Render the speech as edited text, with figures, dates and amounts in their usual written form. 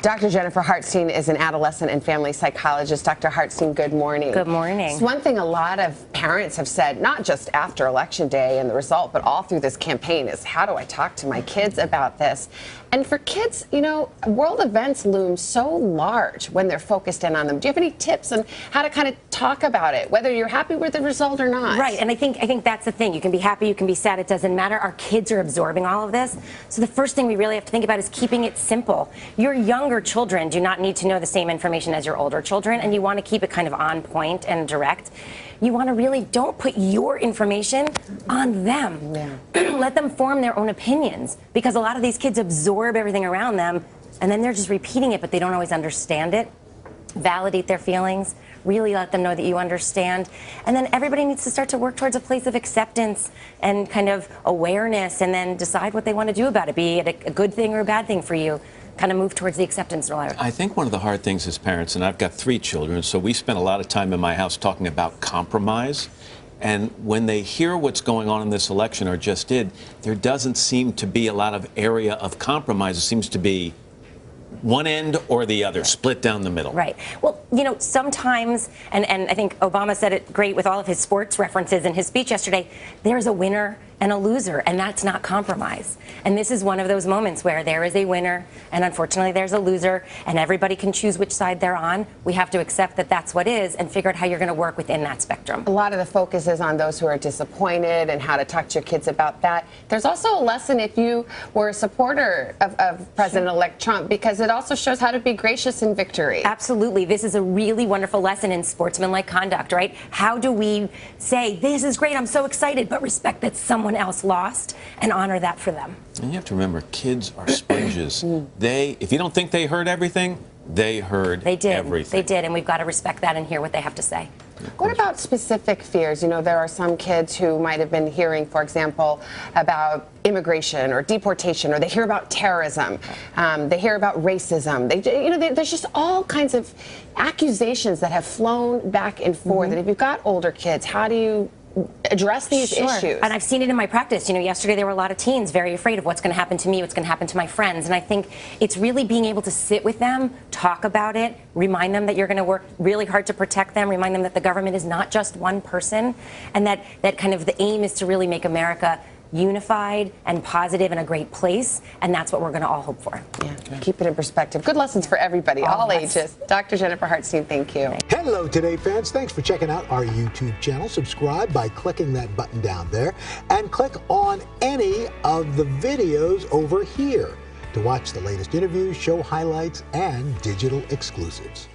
Dr. Jennifer Hartstein is an adolescent and family psychologist. Dr. Hartstein, good morning. Good morning. It's one thing a lot of parents have said, not just after Election Day and the result, but all through this campaign is, how do I talk to my kids about this? And for kids, you know, world events loom so large when they're focused in on them. Do you have any tips on how to kind of talk about it, whether you're happy with the result or not? Right, and I think that's the thing. You can be happy, you can be sad, it doesn't matter. Our kids are absorbing all of this. So the first thing we really have to think about is keeping it simple. Your younger children do not need to know the same information as your older children, and you want to keep it kind of on point and direct. You want to really don't put your information on them. Yeah. Let them form their own opinions, because a lot of these kids absorb everything around them and then they're just repeating it, but they don't always understand it. Validate their feelings, really let them know that you understand. And then everybody needs to start to work towards a place of acceptance and kind of awareness, and then decide what they want to do about it, be it a good thing or a bad thing for you. Kind of move towards the acceptance ladder. I think one of the hard things as parents, and I've got 3 children, so we spend a lot of time in my house talking about compromise. And when they hear what's going on in this election, or just did, there doesn't seem to be a lot of area of compromise. It seems to be one end or the other, split down the middle. Right. Well, you know, sometimes, and I think Obama said it great with all of his sports references in his speech yesterday, there's a winner and a loser, and that's not compromise. And this is one of those moments where there is a winner, and unfortunately there's a loser, and everybody can choose which side they're on. We have to accept that that's what is, and figure out how you're going to work within that spectrum. A lot of the focus is on those who are disappointed and how to talk to your kids about that. There's also a lesson if you were a supporter of President-elect Trump, because it also shows how to be gracious in victory. Absolutely. This is a really wonderful lesson in sportsmanlike conduct, right? How do we say, this is great, I'm so excited, but respect that someone else lost and honor that for them? And you have to remember, kids are sponges. If you don't think they heard everything, they heard everything. They did, and we've got to respect that and hear what they have to say. What about specific fears? You know, there are some kids who might have been hearing, for example, about immigration or deportation, or they hear about terrorism, they hear about racism. There's just all kinds of accusations that have flown back and forth. And if you've got older kids, how do you address these issues? And I've seen it in my practice. You know, yesterday there were a lot of teens very afraid of what's going to happen to me, what's going to happen to my friends. And I think it's really being able to sit with them, talk about it, remind them that you're going to work really hard to protect them, remind them that the government is not just one person, and that kind of the aim is to really make America unified and positive and a great place, and that's what we're going to all hope for. Yeah, keep it in perspective. Good lessons for everybody, all ages. Dr. Jennifer Hartstein, thank you. Hello, Today fans. Thanks for checking out our YouTube channel. Subscribe by clicking that button down there, and click on any of the videos over here to watch the latest interviews, show highlights, and digital exclusives.